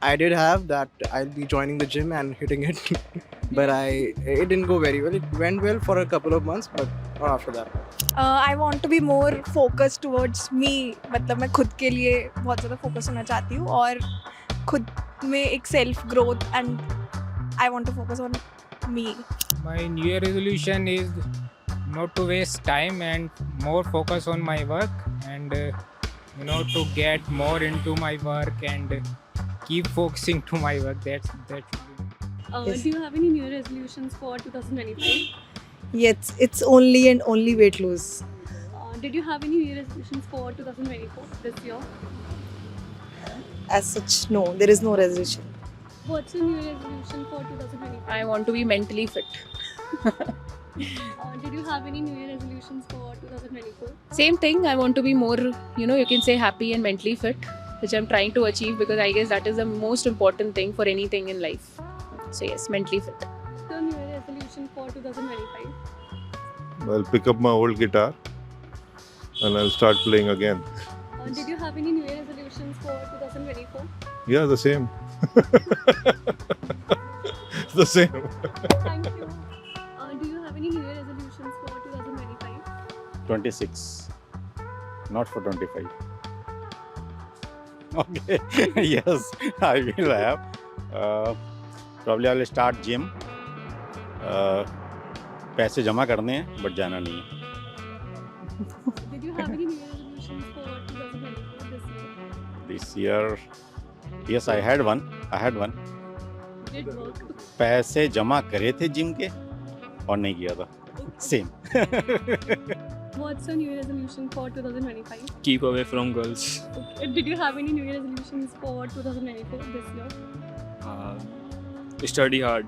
I did have that. I'll be joining the gym and hitting it, but it didn't go very well. It went well for a couple of months, but not after that. I want to be more focus towards me, मतलब मैं खुद के लिए बहुत ज़्यादा focus होना चाहती हूँ और खुद में एक self growth and I want to focus on me. My New Year resolution is not to waste time and more focus on my work and to get more into my work and keep focusing to my work. That should be. Yes. Do you have any New Year resolutions for 2025? Yes, it's only and only weight loss. Did you have any New Year resolutions for 2024 this year? As such, no, there is no resolution. What's your New Year resolution for 2025? I want to be mentally fit. Did you have any New Year resolutions for 2024? Same thing, I want to be more, you can say happy and mentally fit, which I'm trying to achieve because I guess that is the most important thing for anything in life. So yes, mentally fit. What's your New Year resolution for 2025? I'll pick up my old guitar and I'll start playing again. Did you have any New Year resolutions for 2024? Yeah, the same. The same. Thank you. Do you have any New Year resolutions for 2025? 26, not for 25. Okay, yes, I will have. Probably I will start gym. पैसे जमा करने हैं but जाना नहीं है. Did you have any New Year resolutions for 2024 this year? This year, yes, I had one. Did work? पैसे जमा करे थे जिम के और नहीं किया था. Same. What's your New Year resolution for 2025? Keep away from girls. Okay. Did you have any New Year resolutions for 2024 this year? Study hard.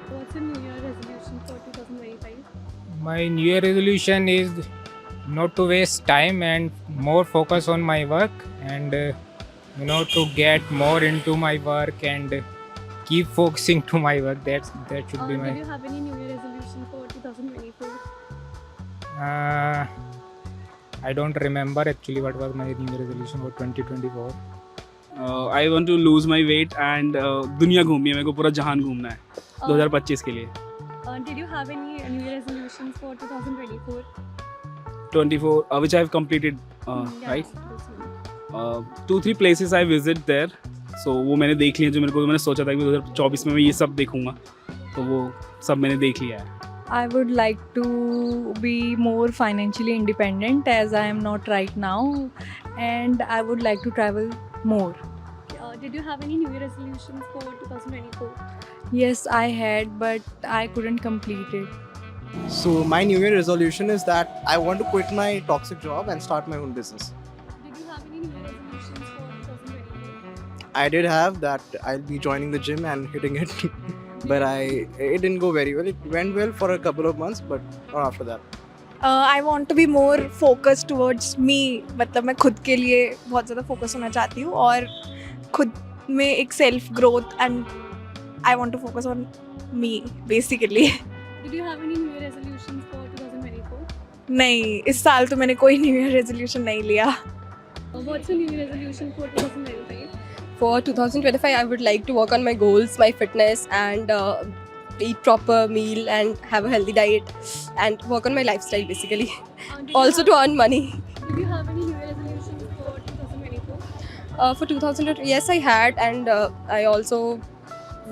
What's your New Year resolution for 2025? My New Year resolution is not to waste time and more focus on my work and to get more into my work and keep focusing to my work. That should be my. Did you have any New Year resolution for 2024? I don't remember actually what was my New Year resolution for 2024. I want to lose my weight and दुनिया घूमनी है, मेरे को पूरा जहान घूमना है 2025 के लिए. Did you have any New Year resolutions for 2024? 24 which I have completed, right? 2-3 places I visit there. So वो मैंने देख लिया जो मैंने सोचा था कि 2024 में मैं ये सब देखूंगा, तो वो सब मैंने देख लिया है. I would like to be more financially independent as I am not right now, and I would like to travel more. Did you have any New Year resolutions for 2024? Yes, I had, but I couldn't complete it. So my New Year resolution is that I want to quit my toxic job and start my own business. Did you have any New Year resolutions for 2024? I did have that. I'll be joining the gym and hitting it, but it didn't go very well. It went well for a couple of months, but not after that. I want to be more focus towards me, मतलब मैं खुद के लिए बहुत ज़्यादा focus होना चाहती हूँ और खुद में एक self growth and I want to focus on me basically. Did you have any New Year resolutions for 2024? नहीं, इस साल तो मैंने कोई न्यू ईयर रेजोल्यूशन नहीं लिया. What's your New Year resolution for 2025? For 2025, I would like to work on my goals, my fitness, and eat proper meal and have a healthy diet and work on my lifestyle basically. Also to earn money. Did you have any New Year resolutions for 2024? For 2000, yes, I had, and I also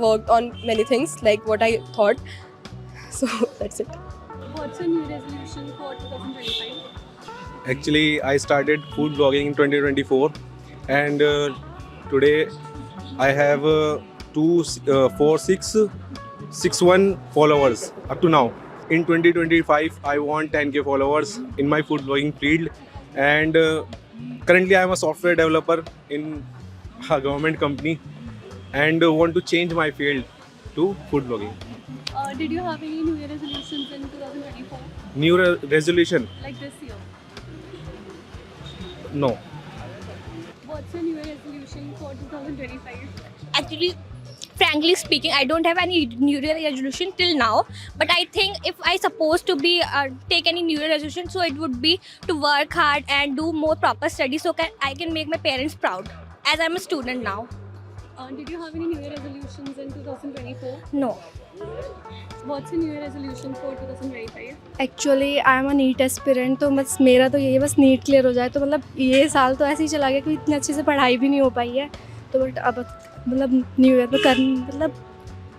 worked on many things like what I thought. So that's it. What's your New Year resolution for 2025? Actually, I started food blogging in 2024, and today I have 61 followers up to now. In 2025, I want 10k followers in my food blogging field, and currently I am a software developer in a government company, and want to change my field to food blogging. Did you have any New Year resolutions in 2024? New resolution? Like this year? No. What's your New Year resolution for 2025? Actually, frankly speaking, I don't have any New Year resolution till now. But I think if I supposed to be take any New Year resolution, so it would be to work hard and do more proper study, so I can make my parents proud, as I'm a student now. Did you have any New Year resolutions in 2024? No. What's your New Year resolution for 2025? Actually I am a NEET aspirant, तो बस मेरा तो यही है, बस NEET clear हो जाए तो मतलब ये साल तो ऐसे ही चला गया कि इतनी अच्छे से पढ़ाई भी नहीं हो पाई है, तो बट अब मतलब न्यू ईयर पे मतलब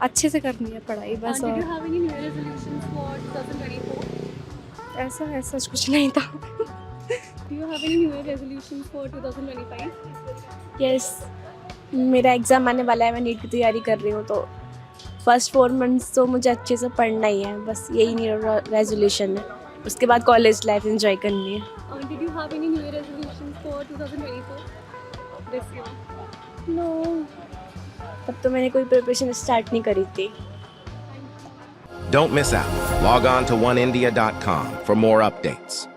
अच्छे से करनी है पढ़ाई बस। Did you और have any New Year resolutions for 2024? ऐसा कुछ नहीं था। Do you have any New Year resolutions for 2025? Yes, मेरा एग्ज़ाम आने वाला है, मैं नीट की तैयारी कर रही हूँ, तो फर्स्ट 4 मंथ्स तो मुझे अच्छे से पढ़ना ही है, बस यही मेरा रेजोल्यूशन है। उसके बाद कॉलेज लाइफ एंजॉय करनी है। Did you have any New Year resolutions for 2024 this year? No, तब तो मैंने कोई प्रिपरेशन स्टार्ट नहीं करी थी। Don't miss out. Log on to oneindia.com for more updates.